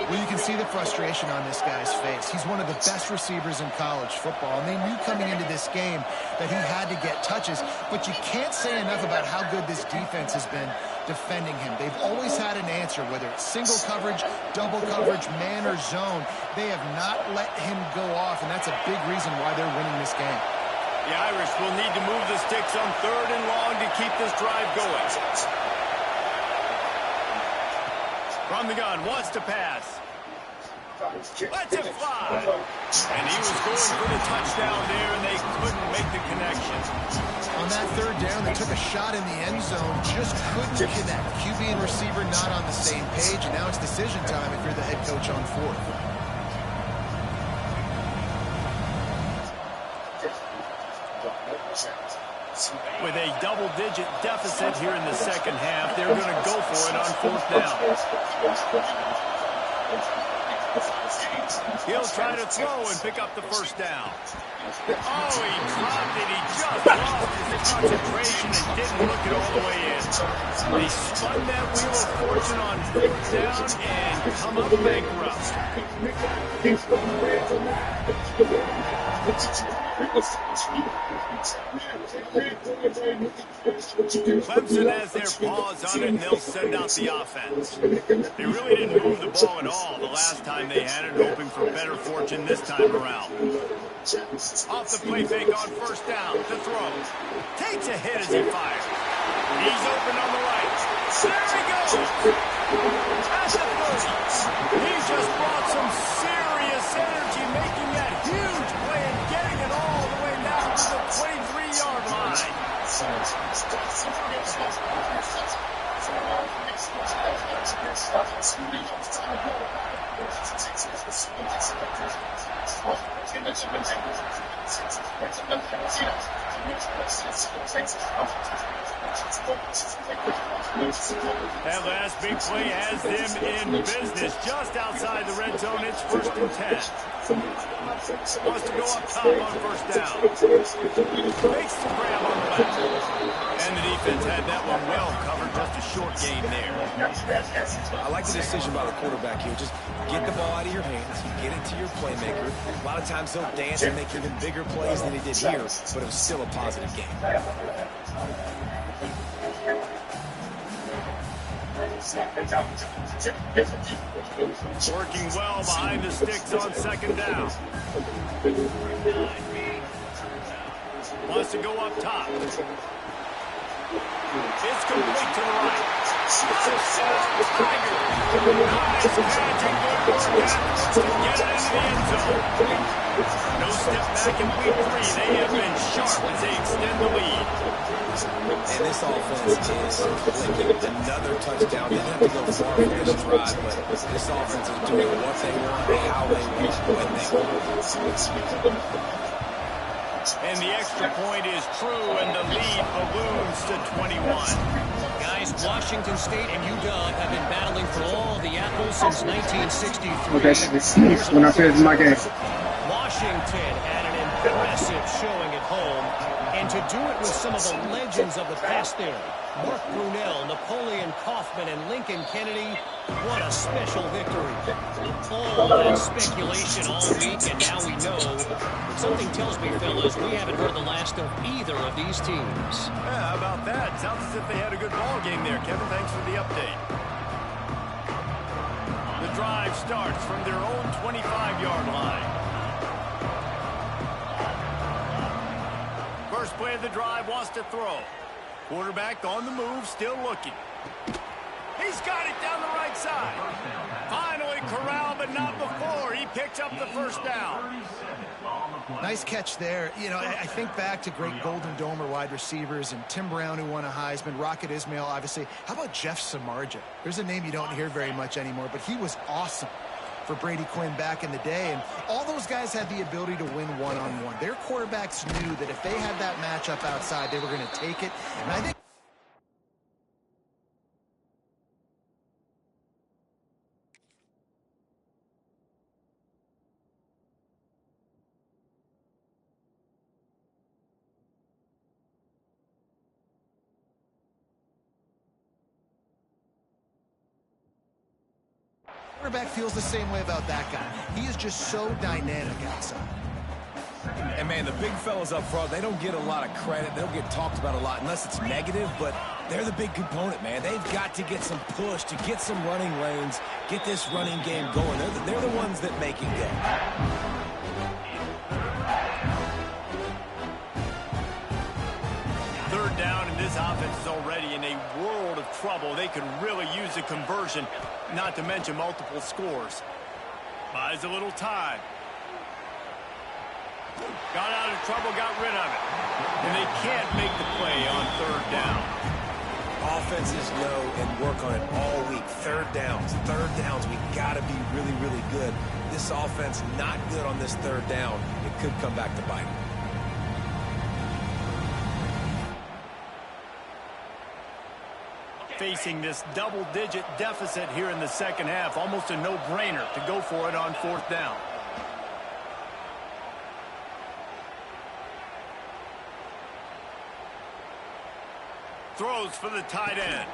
Well, you can see the frustration on this guy's face. He's one of the best receivers in college football, and they knew coming into this game that he had to get touches, but you can't say enough about how good this defense has been defending him. They've always had an answer, whether it's single coverage, double coverage, man, or zone. They have not let him go off, and that's a big reason why they're winning this game. The Irish will need to move the sticks on third and long to keep this drive going. From the gun, wants to pass. Lets it fly. And he was going for the touchdown there, and they couldn't make the connection. On that third down, they took a shot in the end zone, just couldn't connect. QB and receiver not on the same page, and now it's decision time if you're the head coach on fourth. With a double-digit deficit here in the second half, they're going to go for it on fourth down. He'll try to throw and pick up the first down. Oh, he dropped it. He just lost his concentration and didn't look it all the way in. They spun that wheel of fortune on fourth down and come up bankrupt. Clemson has their paws on it, and they'll send out the offense. They really didn't move the ball at all the last time they had it, hoping for better fortune this time around. Off the play fake on first down to throw. Takes a hit as he fires. He's open on the right. There he goes. At the 30. He just brought some serious energy, making that huge play and getting it all the way down to the 23-yard line. That last big play has them in business just outside the red zone. It's 1st and 10. Wants to go up top on first down. Makes the grab on the left. And the defense had that one well covered. Just a short gain there. I like the decision by the quarterback here. Just get the ball out of your hands, get it to your playmaker. A lot of times they'll dance and make even bigger plays than he did here, but it was still a positive game. Working well behind the sticks on second down. Wants to go up top. It's complete to the right. Nice catch and good Get it into the end zone. No step back in week 3. They have been sharp as they extend the lead. And this offense is clicking. Another touchdown. They didn't have to go far for this drive, but this offense is doing what they want, how they want, when they want. And the extra point is true, and the lead balloons to 21. Guys, Washington State and UW have been battling for all the apples since 1963. Okay, when I finish my game. Washington had an impressive showing at home, and to do it with some of the legends of the past there, Mark Brunell, Napoleon Kaufman, and Lincoln Kennedy, what a special victory. All that speculation all week, and now we know. But something tells me, fellas, we haven't heard the last of either of these teams. Yeah, how about that? Sounds as if they had a good ball game there, Kevin. Thanks for the update. The drive starts from their own 25-yard line. First play of the drive, wants to throw. Quarterback on the move, still looking. He's got it down the right side. Finally corralled, but not before. He picks up the first down. Nice catch there. You know, I think back to great Golden Domer wide receivers and Tim Brown, who won a Heisman, Rocket Ismail, obviously. How about Jeff Samardzija? There's a name you don't hear very much anymore, but he was awesome for Brady Quinn back in the day, and all those guys had the ability to win one-on-one. Their quarterbacks knew that if they had that matchup outside, they were going to take it, and I think quarterback feels the same way about that guy. He is just so dynamic outside. And, man, the big fellas up front, they don't get a lot of credit. They don't get talked about a lot unless it's negative, but they're the big component, man. They've got to get some push, to get some running lanes, get this running game going. They're the ones that make it go. Third down, and this offense is already in a world of trouble. They could really use a conversion, not to mention multiple scores. Buys a little time. Got out of trouble, got rid of it. And they can't make the play on third down. Offenses know and work on it all week. Third downs. We got to be really, really good. This offense not good on this third down. It could come back to bite them. Facing this double-digit deficit here in the second half. Almost a no-brainer to go for it on fourth down. Throws for the tight end.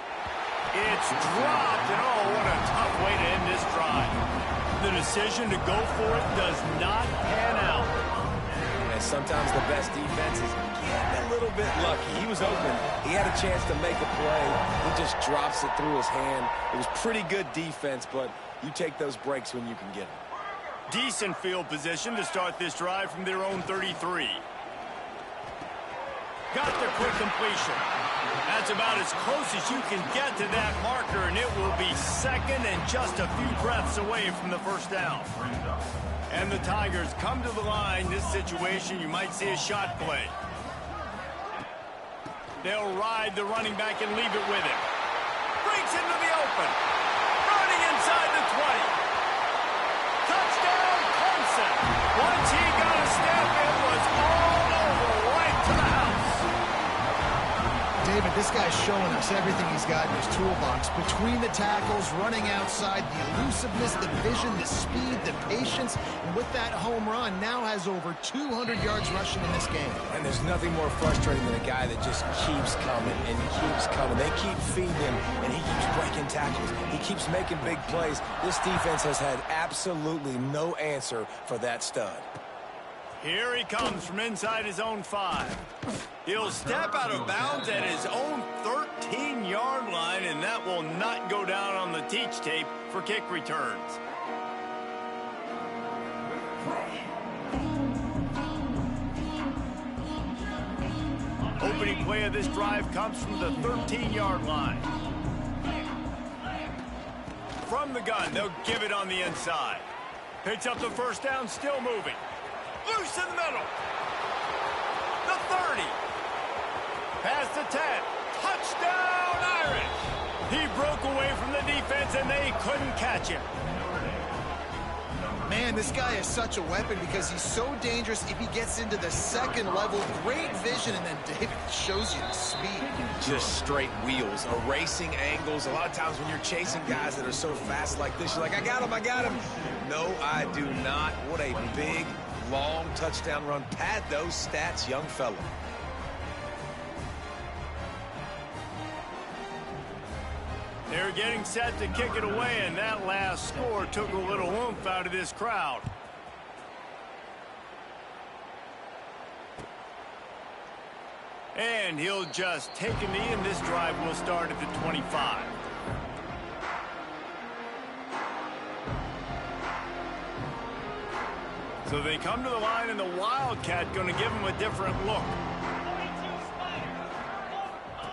It's dropped, and oh, what a tough way to end this drive. The decision to go for it does not pan out. And sometimes the best defense is getting a little bit lucky. He was open. He had a chance to make a play. He just drops it through his hand. It was pretty good defense, but you take those breaks when you can get them. Decent field position to start this drive from their own 33. Got the quick completion. That's about as close as you can get to that marker, and it will be second and just a few breaths away from the first down. And the Tigers come to the line. This situation, you might see a shot play. They'll ride the running back and leave it with him. Breaks into the open. Running inside the 20. Touchdown, Clemson. Once he got a step, it was all over right to the house. David, this guy's showing us everything he's got in his toolbox. Between the tackles, running outside, the elusiveness, the vision, the speed, the patience. And with that home run, now has over 200 yards rushing in this game. And there's nothing more frustrating than a guy that just keeps coming and keeps coming. They keep feeding him, and he keeps breaking tackles. He keeps making big plays. This defense has had absolutely no answer for that stud. Here he comes from inside his own 5. He'll step out of bounds at his own 13-yard line, and that will not go down on the teach tape for kick returns. Opening play of this drive comes from the 13-yard line. From the gun, they'll give it on the inside. Picks up the first down, still moving. Loose in the middle. The 30. Past the 10. Touchdown, Irish. He broke away from the defense, and they couldn't catch him. Man, this guy is such a weapon because he's so dangerous if he gets into the second level. Great vision, and then David shows you the speed. Just straight wheels, erasing angles. A lot of times when you're chasing guys that are so fast like this, you're like, I got him, I got him. No, I do not. What a big, long touchdown run. Pad those stats, young fella. They're getting set to kick it away, and that last score took a little oomph out of this crowd. And he'll just take a knee, and this drive will start at the 25. So they come to the line, and the Wildcat going to give him a different look.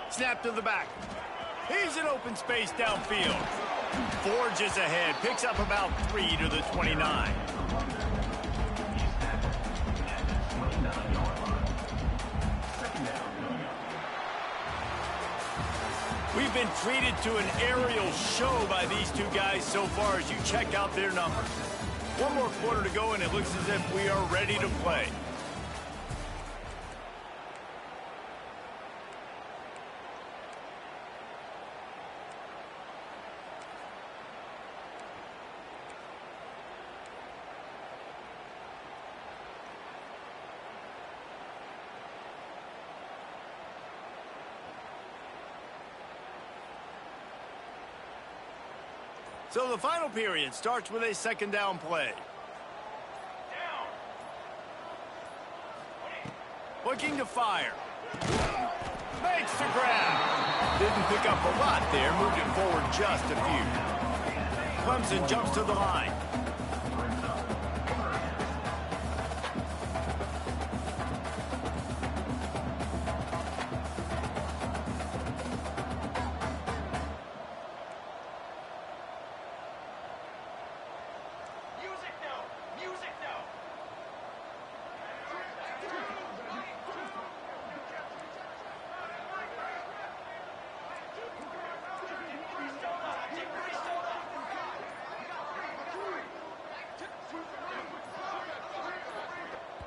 Snap to the back. He's in open space downfield. Forges ahead. Picks up about 3 to the 29. We've been treated to an aerial show by these two guys so far as you check out their numbers. One more quarter to go, and it looks as if we are ready to play. So the final period starts with a second down play. Looking to fire. Makes the grab. Didn't pick up a lot there. Moved it forward just a few. Clemson jumps to the line.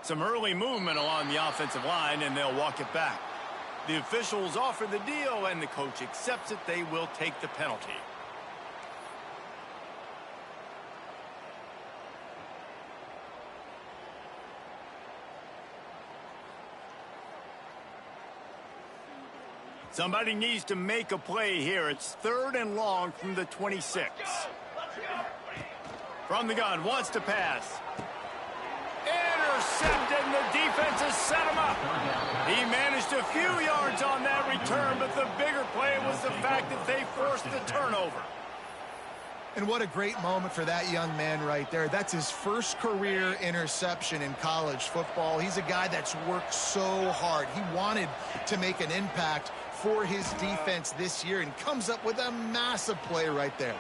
Some early movement along the offensive line, and they'll walk it back. The officials offer the deal, and the coach accepts it. They will take the penalty. Somebody needs to make a play here. It's 3rd and long from the 26. From the gun, wants to pass. Intercepted, and the defense has set him up. He managed a few yards on that return, but the bigger play was the fact that they forced the turnover. And what a great moment for that young man right there. That's his first career interception in college football. He's a guy that's worked so hard. He wanted to make an impact for his defense this year and comes up with a massive play right there.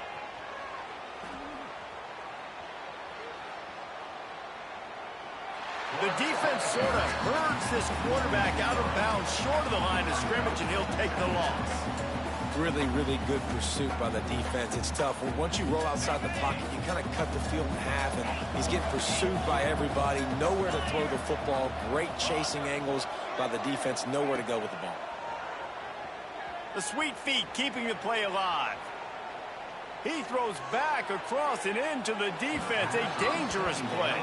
The defense sort of herds this quarterback out of bounds short of the line of scrimmage, and he'll take the loss. Really, really good pursuit by the defense. It's tough. Once you roll outside the pocket, you kind of cut the field in half, and he's getting pursued by everybody. Nowhere to throw the football. Great chasing angles by the defense. Nowhere to go with the ball. The sweet feet keeping the play alive. He throws back across and into the defense. A dangerous play.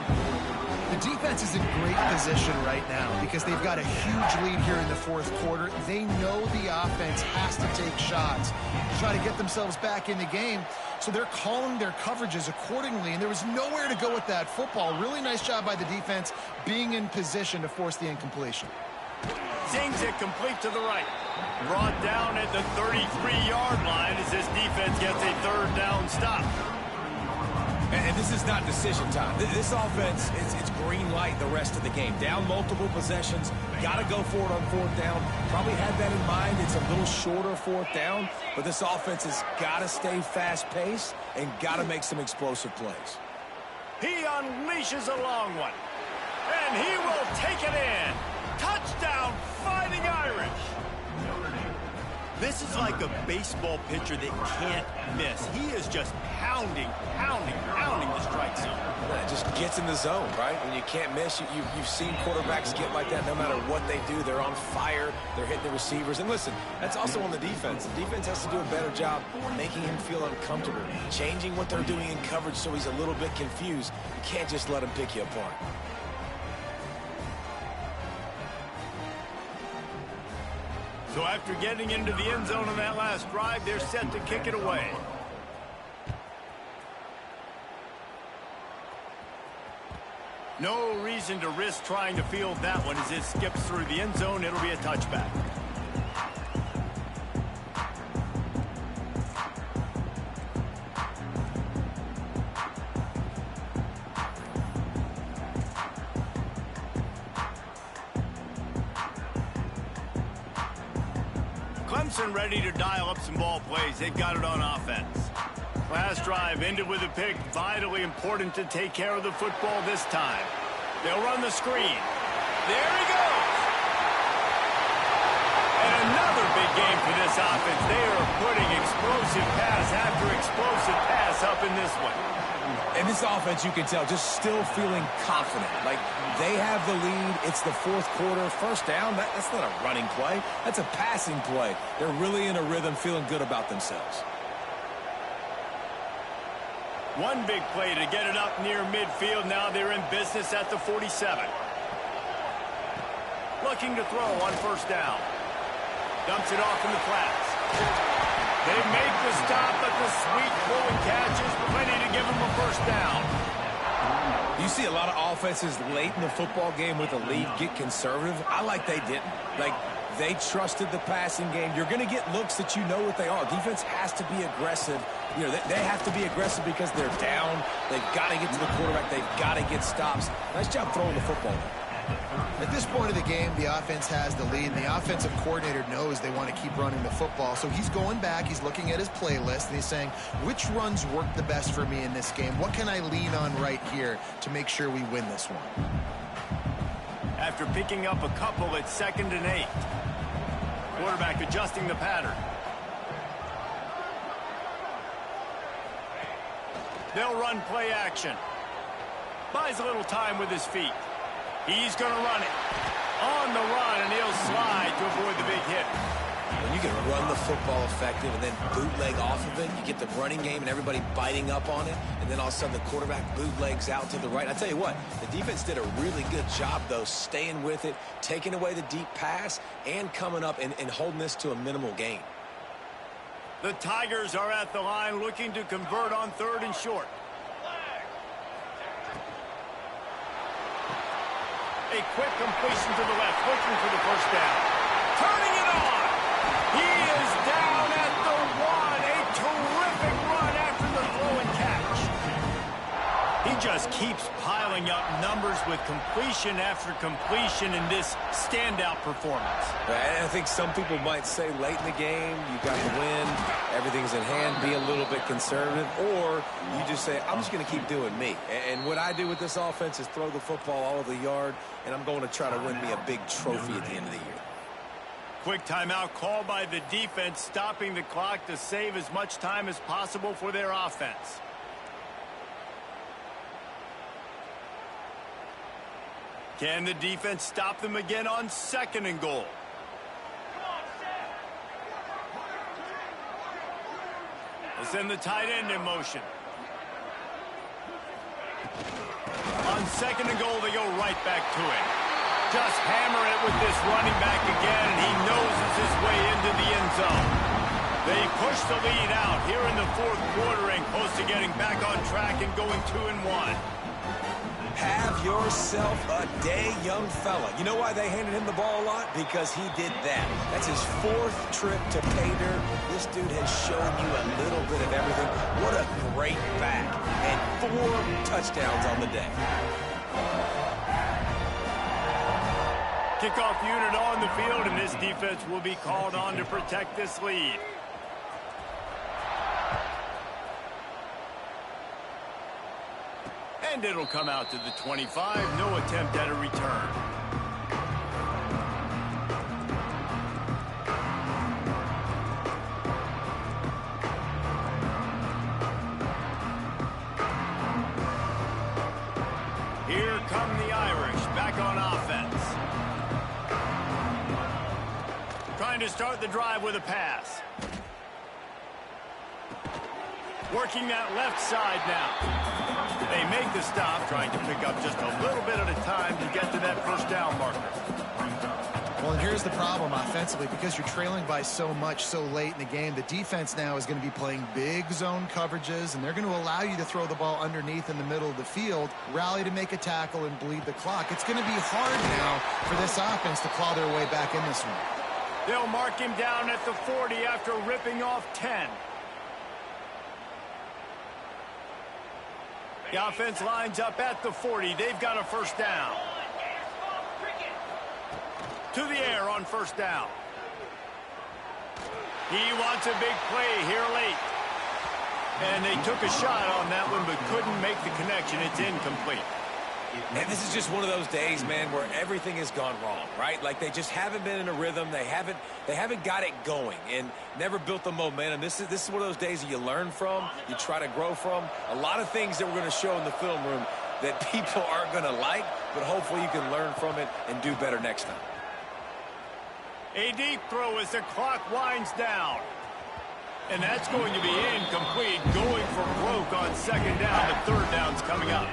The defense is in great position right now because they've got a huge lead here in the 4th quarter. They know the offense has to take shots to try to get themselves back in the game. So they're calling their coverages accordingly, and there was nowhere to go with that football. Really nice job by the defense being in position to force the incompletion. Sings it complete to the right. Brought down at the 33-yard line as this defense gets a 3rd down stop. And this is not decision time. This offense, it's green light the rest of the game. Down multiple possessions. Got to go for it on 4th down. Probably had that in mind. It's a little shorter 4th down. But this offense has got to stay fast-paced and got to make some explosive plays. He unleashes a long one. And he will take it in. Touchdown, Fighting Irish. This is like a baseball pitcher that can't miss. He is just pounding the strike zone. Yeah, it just gets in the zone, right? When you can't miss, you've seen quarterbacks get like that no matter what they do. They're on fire. They're hitting the receivers. And listen, that's also on the defense. The defense has to do a better job making him feel uncomfortable, changing what they're doing in coverage so he's a little bit confused. You can't just let him pick you apart. So after getting into the end zone on that last drive, they're set to kick it away. No reason to risk trying to field that one as it skips through the end zone. It'll be a touchback. Clemson ready to dial up some ball plays. They've got it on offense. Last drive ended with a pick. Vitally important to take care of the football this time. They'll run the screen. There he goes. And another big game for this offense. They are putting explosive pass after explosive pass up in this one. And this offense, you can tell, just still feeling confident. Like, they have the lead. It's the fourth quarter. First down, that's not a running play. That's a passing play. They're really in a rhythm, feeling good about themselves. One big play to get it up near midfield. Now they're in business at the 47. Looking to throw on first down. Dumps it off in the flats. They make the stop, but the sweet pulling catch is plenty to give them a first down. You see a lot of offenses late in the football game with a lead get conservative. I like they didn't. Like, they trusted the passing game. You're going to get looks that you know what they are. Defense has to be aggressive. You know, they have to be aggressive because they're down. They've got to get to the quarterback. They've got to get stops. Nice job throwing the football. At this point of the game, the offense has the lead, and the offensive coordinator knows they want to keep running the football. So he's going back, he's looking at his playlist, and he's saying, which runs work the best for me in this game? What can I lean on right here to make sure we win this one? After picking up a couple, it's 2nd and 8. Quarterback adjusting the pattern. They'll run play action. Buys a little time with his feet. He's going to run it. On the run, and he'll slide to avoid the big hit. When you can run the football effective and then bootleg off of it, you get the running game and everybody biting up on it, and then all of a sudden the quarterback bootlegs out to the right. I tell you what, the defense did a really good job, though, staying with it, taking away the deep pass, and coming up and holding this to a minimal gain. The Tigers are at the line looking to convert on 3rd and short. A quick completion to the left, looking for the first down. Turning it on. He is down at the 1. A terrific run after the throw and catch. He just keeps piling up numbers with completion after completion in this standout performance. I think some people might say late in the game, you got the win, everything's in hand, be a little bit conservative, or you just say, I'm just going to keep doing me. And what I do with this offense is throw the football all over the yard, and I'm going to try to win me a big trophy at the end of the year. Quick timeout called by the defense, stopping the clock to save as much time as possible for their offense. Can the defense stop them again on 2nd and goal? They'll send the tight end in motion. On 2nd and goal, they go right back to it. Just hammer it with this running back again, and he noses his way into the end zone. They push the lead out here in the 4th quarter and close to getting back on track and going 2-1. Have yourself a day, young fella. You know why they handed him the ball a lot? Because he did that. That's his 4th trip to pay dirt. This dude has shown you a little bit of everything. What a great back. And 4 touchdowns on the day. Kickoff unit on the field, and this defense will be called on to protect this lead. And it'll come out to the 25. No attempt at a return. Here come the Irish back on offense. Trying to start the drive with a pass. Working that left side now. They make the stop, trying to pick up just a little bit at a time to get to that first down marker. Well, and here's the problem offensively. Because you're trailing by so much so late in the game, the defense now is going to be playing big zone coverages, and they're going to allow you to throw the ball underneath in the middle of the field, rally to make a tackle, and bleed the clock. It's going to be hard now for this offense to claw their way back in this one. They'll mark him down at the 40 after ripping off 10. The offense lines up at the 40. They've got a first down. To the air on first down. He wants a big play here late. And they took a shot on that one but couldn't make the connection. It's incomplete. And this is just one of those days, man, where everything has gone wrong, right? Like they just haven't been in a rhythm. They haven't got it going and never built the momentum. This is one of those days that you learn from, you try to grow from. A lot of things that we're going to show in the film room that people aren't going to like, but hopefully you can learn from it and do better next time. A deep throw as the clock winds down. And that's going to be incomplete, going for broke on second down. The third down's coming up.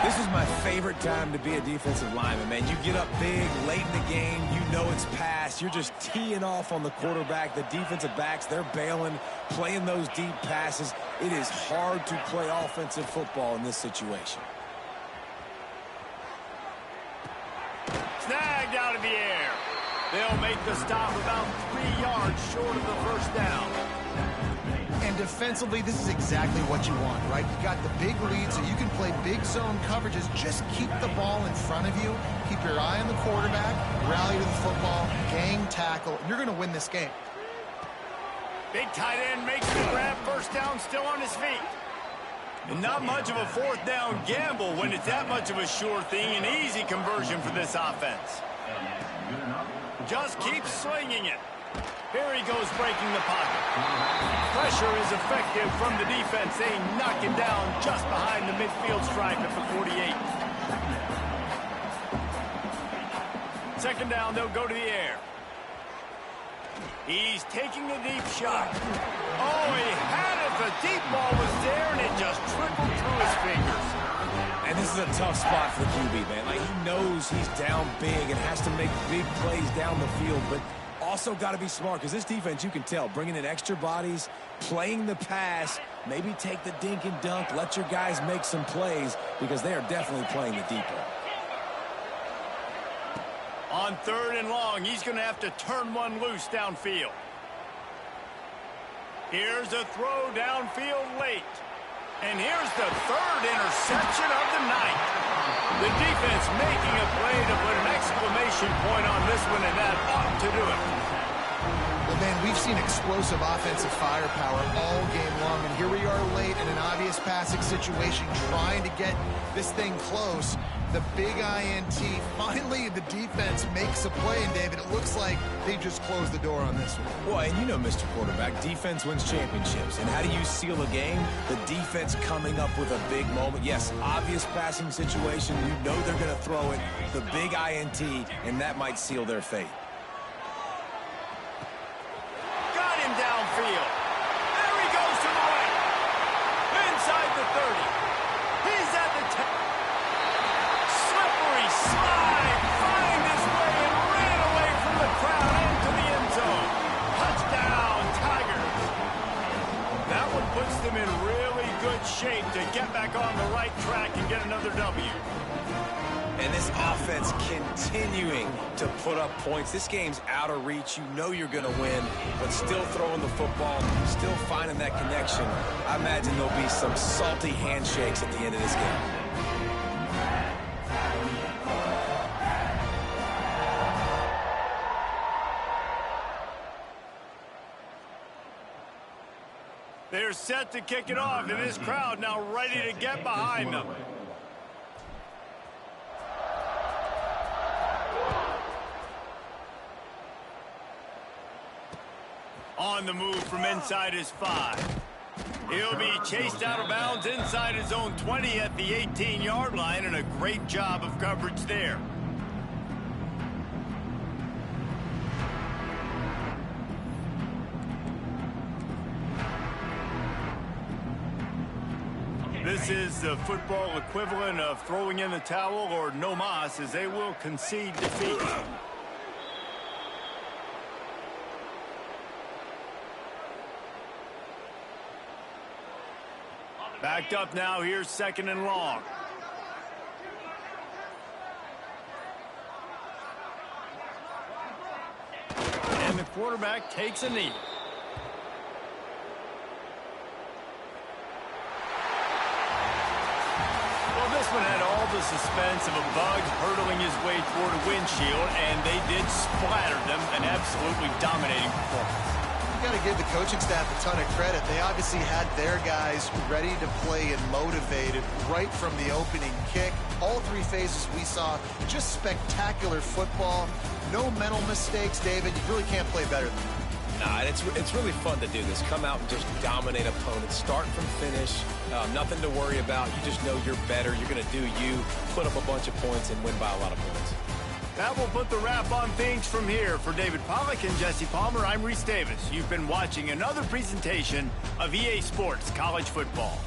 This is my favorite time to be a defensive lineman, man. You get up big, late in the game, you know it's past. You're just teeing off on the quarterback. The defensive backs, they're bailing, playing those deep passes. It is hard to play offensive football in this situation. Snagged out of the air. They'll make the stop about 3 yards short of the first down. And defensively, this is exactly what you want, right? You got the big lead, so you can play big zone coverages. Just keep the ball in front of you. Keep your eye on the quarterback. Rally to the football. Gang tackle. You're going to win this game. Big tight end makes the grab. First down, still on his feet. And not much of a fourth down gamble when it's that much of a sure thing. An easy conversion for this offense. Just keep swinging it. Here he goes, breaking the pocket. Pressure is effective from the defense. They knock him down just behind the midfield stripe at the 48. Second down, they'll go to the air. He's taking a deep shot. Oh, he had it. The deep ball was there, and it just trickled through his fingers. And this is a tough spot for the QB, man. Like, he knows he's down big and has to make big plays down the field, but also got to be smart because this defense, you can tell, bringing in extra bodies, playing the pass, maybe take the dink and dunk, let your guys make some plays because they are definitely playing the deep ball. On third and long, he's going to have to turn one loose downfield. Here's a throw downfield late. And here's the third interception of the night. The defense making a play to put an exclamation point on this one, and that ought to do it. Well, man, we've seen explosive offensive firepower all game long, and here we are late in an obvious passing situation trying to get this thing close. The big INT, finally the defense makes a play, and David, it looks like they just closed the door on this one. Well, and you know, Mr. Quarterback, defense wins championships. And how do you seal a game? The defense coming up with a big moment. Yes, obvious passing situation. You know they're going to throw it. The big INT, and that might seal their fate. Got him downfield. There he goes to the right. Inside the 30. He's at the 10. Slippery slide. Find his way and ran away from the crowd into the end zone. Touchdown, Tigers. That one puts them in really good shape to get back on the right track and get another W. And this offense continuing to put up points. This game's out of reach. You know you're going to win, but still throwing the football, still finding that connection. I imagine there'll be some salty handshakes at the end of this game. they're set to kick it off, and this crowd now ready to get behind them. On the move from inside his 5. He'll be chased out of bounds inside his own 20 at the 18-yard line, and a great job of coverage there. This is the football equivalent of throwing in the towel or no mas, as they will concede defeat. Backed up now, here's 2nd and long. And the quarterback takes a knee. Well, this one had all the suspense of a bug hurtling his way toward a windshield, and they did splatter them, an absolutely dominating performance. Got to give the coaching staff a ton of credit. They obviously had their guys ready to play and motivated right from the opening kick. All 3 phases we saw, just spectacular football. No mental mistakes, David. You really can't play better than that. Nah, it's really fun to do this. Come out and just dominate opponents, start from finish. Nothing to worry about. You just know you're better. You're going to do you, put up a bunch of points, and win by a lot of points. That will put the wrap on things from here. For David Pollack and Jesse Palmer, I'm Reese Davis. You've been watching another presentation of EA Sports College Football.